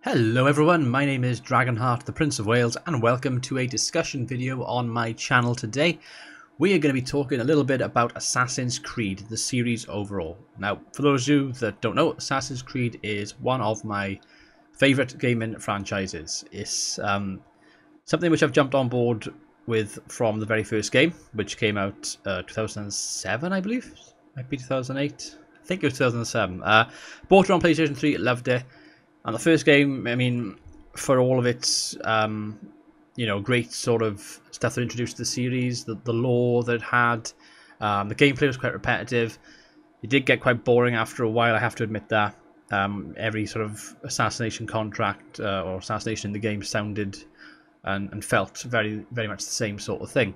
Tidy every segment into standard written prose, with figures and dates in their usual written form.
Hello everyone, my name is DragonHeart, the Prince of Wales, and welcome to a discussion video on my channel today. We are going to be talking a little bit about Assassin's Creed, the series overall. Now, for those of you that don't know, Assassin's Creed is one of my favourite gaming franchises. It's something which I've jumped on board with from the very first game, which came out 2007, I believe. Might be 2008. I think it was 2007. Bought it on PlayStation 3, loved it. And the first game, I mean, for all of its, great sort of stuff that introduced the series, the lore that it had, the gameplay was quite repetitive. It did get quite boring after a while, I have to admit that. Every sort of assassination contract or assassination in the game sounded and felt very, very much the same sort of thing.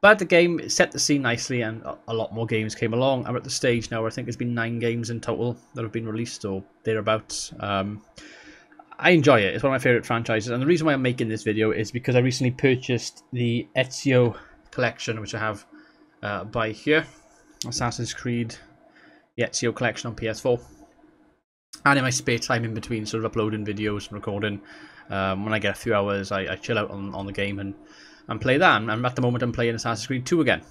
But the game set the scene nicely, and a lot more games came along. I'm at the stage now where I think there's been 9 games in total that have been released, or thereabouts. I enjoy it. It's one of my favourite franchises, and the reason why I'm making this video is because I recently purchased the Ezio Collection, which I have by here. Assassin's Creed, the Ezio Collection on PS4. And in my spare time in between sort of uploading videos and recording, when I get a few hours, I chill out on the game and play that. And at the moment I'm playing Assassin's Creed 2 again.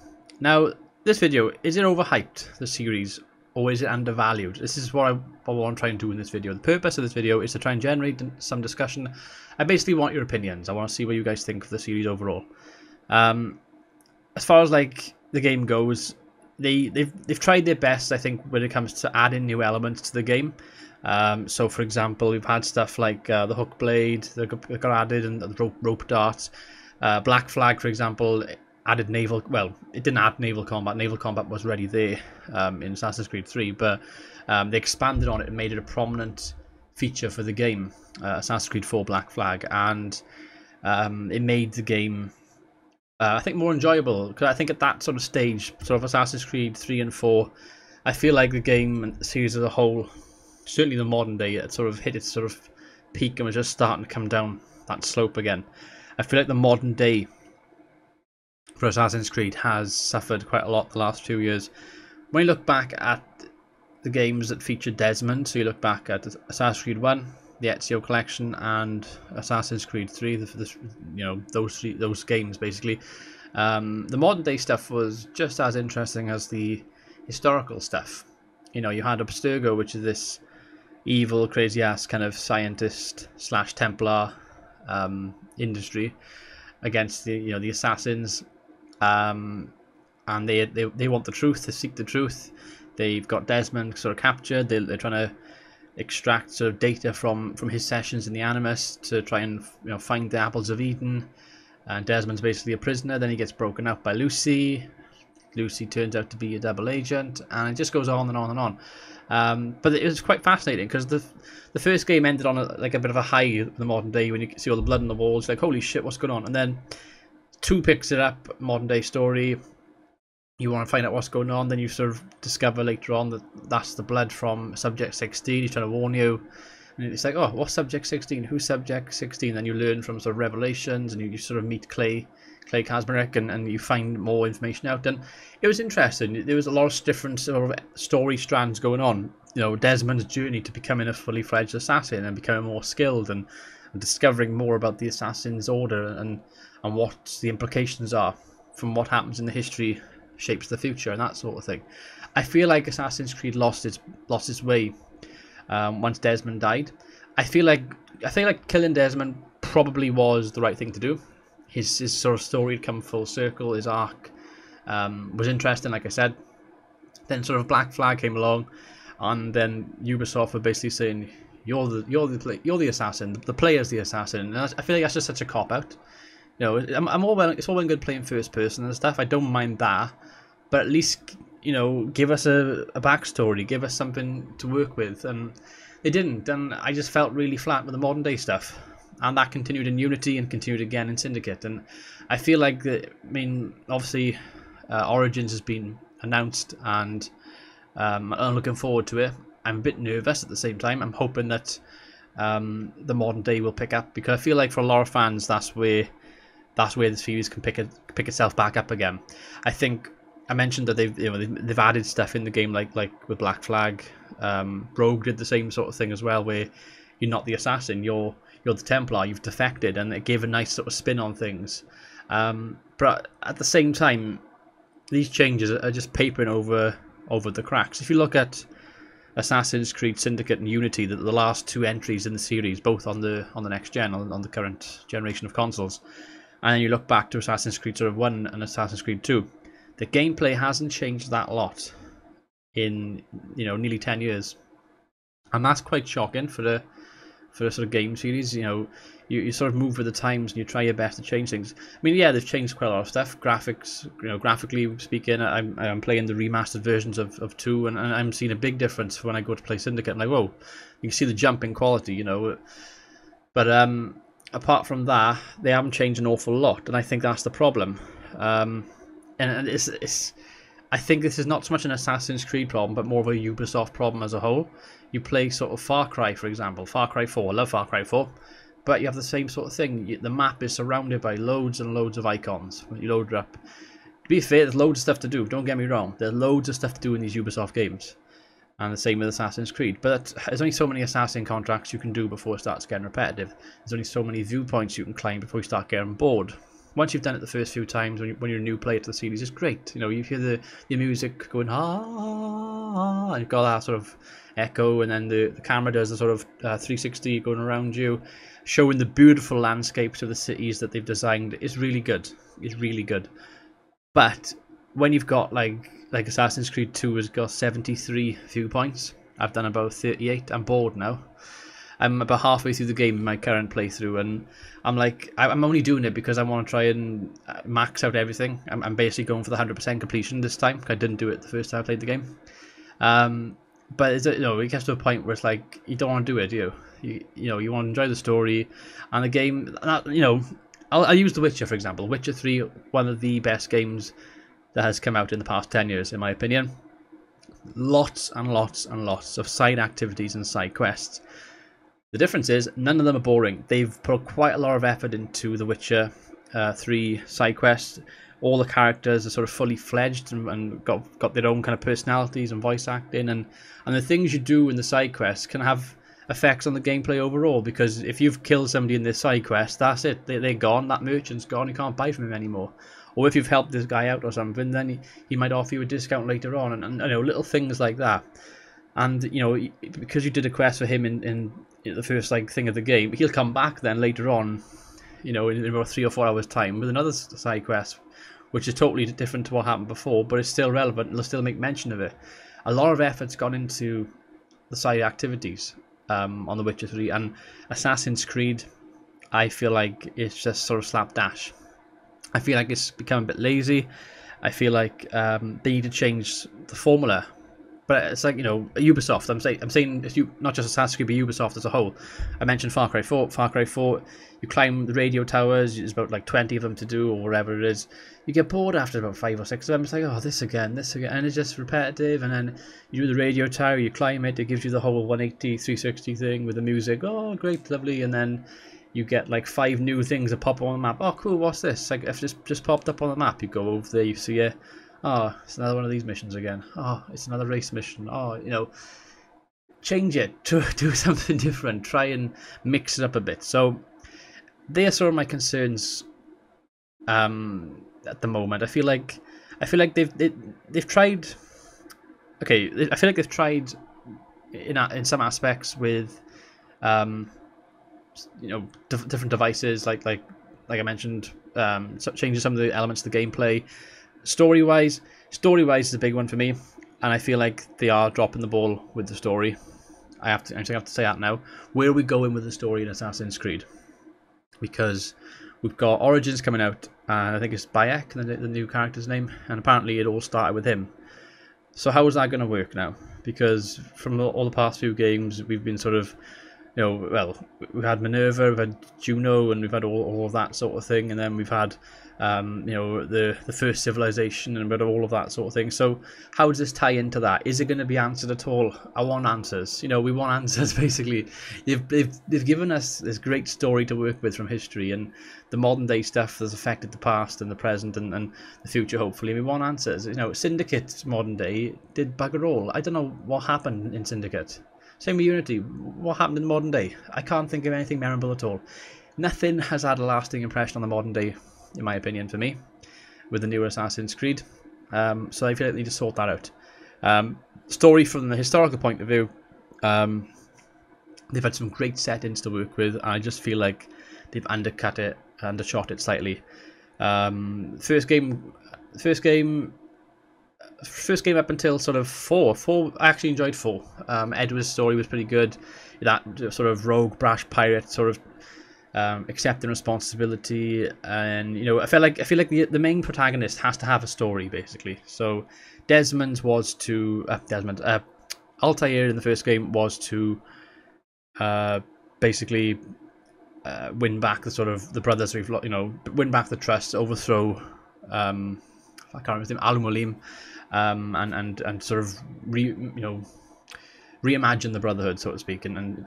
Now, this video, is it overhyped, the series, or is it undervalued? This is what I want to try and do in this video. The purpose of this video is to try and generate some discussion. I basically want your opinions. I want to see what you guys think of the series overall. As far as like the game goes, they've tried their best, I think, when it comes to adding new elements to the game. So for example, we've had stuff like the hook blade that got added, and the rope darts. Black Flag, for example, added naval... Well, it didn't add naval combat. Naval combat was already there in Assassin's Creed 3, but they expanded on it and made it a prominent feature for the game, Assassin's Creed 4 Black Flag, and it made the game, I think, more enjoyable. Because I think at that sort of stage, sort of Assassin's Creed 3 and 4, I feel like the game and the series as a whole, certainly the modern day, it sort of hit its sort of peak and was just starting to come down that slope again. I feel like the modern day for Assassin's Creed has suffered quite a lot the last few years. When you look back at the games that featured Desmond, so you look back at Assassin's Creed 1, the Ezio Collection, and Assassin's Creed 3, those games basically, the modern day stuff was just as interesting as the historical stuff. You know, you had Abstergo, which is this evil, crazy ass kind of scientist / Templar industry against the assassins, and they want the truth, they seek the truth. They've got Desmond sort of captured. They're trying to extract sort of data from his sessions in the Animus to try and find the apples of Eden. And Desmond's basically a prisoner. Then he gets broken up by Lucy. Lucy turns out to be a double agent, and it just goes on and on and on. But it was quite fascinating because the first game ended on a bit of a high in the modern day, when you see all the blood on the walls, like, holy shit, what's going on? And then 2 picks it up, modern day story. You want to find out what's going on, then you sort of discover later on that that's the blood from Subject 16. He's trying to warn you, and it's like, oh, what's Subject 16? Who's Subject 16? Then you learn from sort of Revelations, and you sort of meet Clay Kasmerick, and you find more information out. And it was interesting. There was a lot of different sort of story strands going on. Desmond's journey to becoming a fully fledged assassin and becoming more skilled, and discovering more about the Assassin's Order and what the implications are from what happens in the history shapes the future and that sort of thing. I feel like Assassin's Creed lost its way once Desmond died. I feel like killing Desmond probably was the right thing to do. His sort of story had come full circle. His arc was interesting, like I said. Then sort of Black Flag came along, and then Ubisoft were basically saying, you're the assassin. The player's the assassin. And I feel like that's just such a cop out. It's all well and good playing first person and stuff. I don't mind that, but at least give us a backstory, give us something to work with. And they didn't, and I just felt really flat with the modern day stuff. And that continued in Unity and continued again in Syndicate. And I feel like obviously Origins has been announced, and I'm looking forward to it. I'm a bit nervous at the same time. I'm hoping that the modern day will pick up, because I feel like for a lot of fans, that's where the series can pick itself back up again. I think I mentioned that they've added stuff in the game, like with Black Flag. Rogue did the same sort of thing as well, where you're not the assassin, you're the Templar, you've defected, and it gave a nice sort of spin on things. But at the same time, these changes are just papering over the cracks. If you look at Assassin's Creed Syndicate and Unity, the last two entries in the series, both on the next gen, on the current generation of consoles, and then you look back to Assassin's Creed sort of 1 and Assassin's Creed 2, the gameplay hasn't changed that lot in nearly 10 years, and that's quite shocking for a sort of game series. You sort of move with the times and you try your best to change things. I mean, yeah, they've changed quite a lot of stuff. Graphics, graphically speaking, I'm playing the remastered versions of 2, and I'm seeing a big difference when I go to play Syndicate. I'm like, whoa, you can see the jump in quality, But apart from that, they haven't changed an awful lot, and I think that's the problem. And it's I think this is not so much an Assassin's Creed problem, but more of a Ubisoft problem as a whole. You play sort of Far Cry, for example, Far Cry 4, I love Far Cry 4, but you have the same sort of thing. The map is surrounded by loads and loads of icons when you load it up. To be fair, there's loads of stuff to do, don't get me wrong. There's loads of stuff to do in these Ubisoft games. And the same with Assassin's Creed. But there's only so many assassin contracts you can do before it starts getting repetitive. There's only so many viewpoints you can climb before you start getting bored. Once you've done it the first few times, when you're a new player to the series, it's great. You hear the music going, and you've got that sort of echo, and then the camera does a sort of 360 going around you, showing the beautiful landscapes of the cities that they've designed. It's really good. It's really good. But when you've got like Assassin's Creed 2 has got 73 viewpoints, I've done about 38. I'm bored now. I'm about halfway through the game in my current playthrough, and I'm like, I'm only doing it because I want to try and max out everything. I'm basically going for the 100% completion this time. I didn't do it the first time I played the game. But it gets to a point where it's like you don't want to do it, do you? You want to enjoy the story and the game. I'll use The Witcher for example. Witcher 3, one of the best games that has come out in the past 10 years, in my opinion. Lots and lots and lots of side activities and side quests. The difference is, none of them are boring. They've put quite a lot of effort into The Witcher 3 side quests. All the characters are sort of fully fledged and got their own kind of personalities and voice acting. And the things you do in the side quests can have effects on the gameplay overall. Because if you've killed somebody in this side quest, that's it. They're gone. That merchant's gone. You can't buy from him anymore. Or if you've helped this guy out or something, then he might offer you a discount later on. And little things like that. And because you did a quest for him in the first thing of the game, he'll come back then later on, in about 3 or 4 hours time with another side quest, which is totally different to what happened before, but it's still relevant and they'll still make mention of it. A lot of effort's gone into the side activities on The Witcher 3, and Assassin's Creed, I feel like it's just sort of slapdash. I feel like it's become a bit lazy. I feel like they need to change the formula. But it's like, Ubisoft. I'm saying it's not just Assassin's Creed, but Ubisoft as a whole. I mentioned Far Cry 4. Far Cry 4, you climb the radio towers. There's about 20 of them to do, or whatever it is. You get bored after about 5 or 6 of them. It's like, oh, this again, and it's just repetitive. And then you do the radio tower, you climb it. It gives you the whole 180, 360 thing with the music. Oh, great, lovely. And then you get 5 new things that pop up on the map. Oh, cool, what's this? Like, if it just popped up on the map, you go over there, you see it. Oh, it's another one of these missions again. Oh, it's another race mission. Oh, change it to do something different. Try and mix it up a bit. So they are sort of my concerns at the moment. I feel like they've tried. Okay, I feel like they've tried in some aspects with different devices, like I mentioned, changing some of the elements of the gameplay. Story-wise is a big one for me, and I feel like they are dropping the ball with the story. I have to say that now. Where are we going with the story in Assassin's Creed? Because we've got Origins coming out, and I think it's Bayek, the new character's name, and apparently it all started with him. So how is that going to work now? Because from all the past few games, we've been sort of, we've had Minerva, we've had Juno, and we've had all of that sort of thing, and then we've had the first civilization and a bit of all of that sort of thing. So how does this tie into that? Is it going to be answered at all? I want answers. We want answers. Basically, they've given us this great story to work with from history, and the modern day stuff that's affected the past and the present and the future. Hopefully, we want answers. Syndicate modern day did bugger all. I don't know what happened in Syndicate. Same with Unity. What happened in the modern day? I can't think of anything memorable at all. Nothing has had a lasting impression on the modern day, in my opinion, for me, with the newer Assassin's Creed. So I feel like they need to sort that out. Story from the historical point of view, they've had some great settings to work with, and I just feel like they've undershot it slightly. First game up until sort of 4. I actually enjoyed 4. Edward's story was pretty good. That sort of rogue, brash pirate sort of accepting responsibility, and you know, I feel like the main protagonist has to have a story basically. So Desmond's was to Altair in the first game was to basically win back the sort of the brothers we've win back the trust, overthrow I can't remember his name, Al-Mulim, and sort of reimagine the Brotherhood, so to speak, and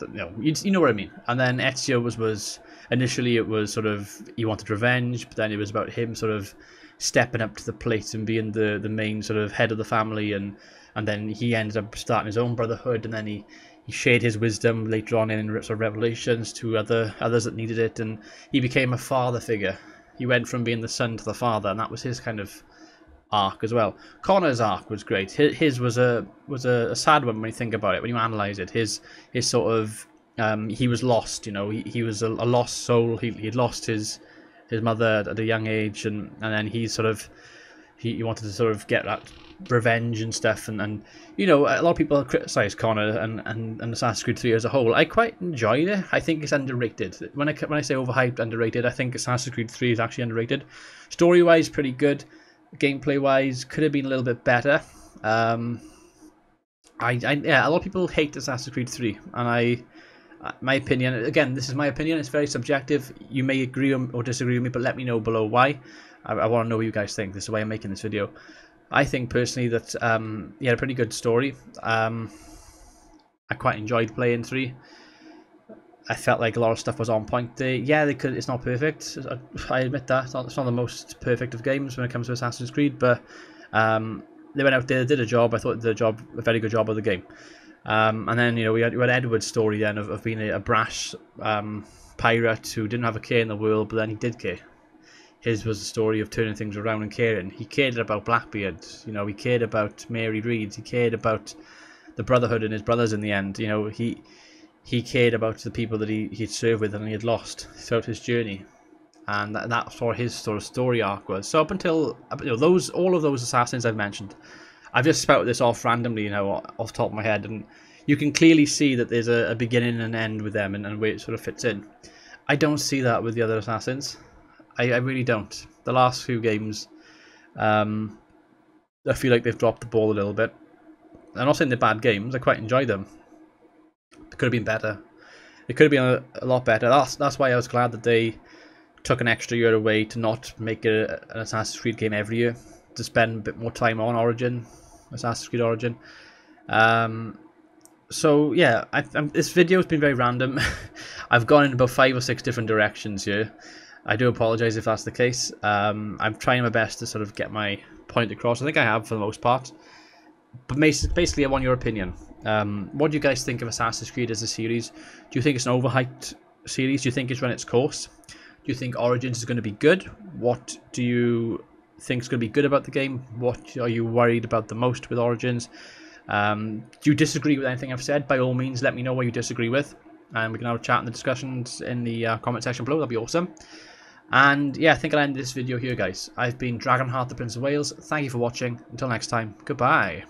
you know what I mean. And then Ezio was initially, it was sort of, he wanted revenge, but then it was about him sort of stepping up to the plate and being the main sort of head of the family, and then he ended up starting his own Brotherhood, and then he shared his wisdom later on in sort of Revelations to others that needed it, and he became a father figure. He went from being the son to the father, and that was his kind of arc as well. Connor's arc was great. His was a sad one when you think about it, when you analyze it. His sort of he was lost, he was a lost soul. He'd lost his mother at a young age, and then he wanted to sort of get that revenge and stuff, and a lot of people criticize Connor and Assassin's Creed 3 as a whole. I quite enjoyed it. I think it's underrated. When I say overhyped, underrated, I think Assassin's Creed 3 is actually underrated. Story wise, pretty good. Gameplay wise, could have been a little bit better. A lot of people hate Assassin's Creed 3, and my opinion, again, this is my opinion, it's very subjective. You may agree or disagree with me, but let me know below why. I want to know what you guys think. This is why I'm making this video. I think personally that he had a pretty good story. I quite enjoyed playing 3. I felt like a lot of stuff was on point there. Yeah, it's not perfect. I admit that. It's not the most perfect of games when it comes to Assassin's Creed, but they went out there, did a job. I thought they did a very good job of the game. And then we had Edward's story then of being a brash pirate who didn't have a care in the world, but then he did care. His was the story of turning things around and caring. He cared about Blackbeard. He cared about Mary Reed. He cared about the Brotherhood and his brothers in the end. He cared about the people that he'd served with and he had lost throughout his journey, and that's what his sort of story arc was. So up until all of those assassins I've mentioned, I've just spouted this off randomly, off the top of my head, and you can clearly see that there's a beginning and an end with them, and where it sort of fits in. I don't see that with the other assassins. I really don't. The last few games, I feel like they've dropped the ball a little bit. I'm not saying they're bad games. I quite enjoy them. It could have been better. It could have been a lot better. That's why I was glad that they took an extra year away to not make it an Assassin's Creed game every year, to spend a bit more time on Assassin's Creed Origin. So yeah, this video has been very random. I've gone in about 5 or 6 different directions here. I do apologise if that's the case. I'm trying my best to sort of get my point across. I think I have for the most part. But basically, I want your opinion. What do you guys think of Assassin's Creed as a series? Do you think it's an overhyped series? Do you think it's run its course? Do you think Origins is going to be good? What do you think is going to be good about the game? What are you worried about the most with Origins? Do you disagree with anything I've said? By all means, let me know what you disagree with, and we can have a chat in the discussions in the comment section below. That'd be awesome. And yeah, I think I'll end this video here, guys. I've been DragonHeart, the Prince of Wales. Thank you for watching. Until next time, goodbye.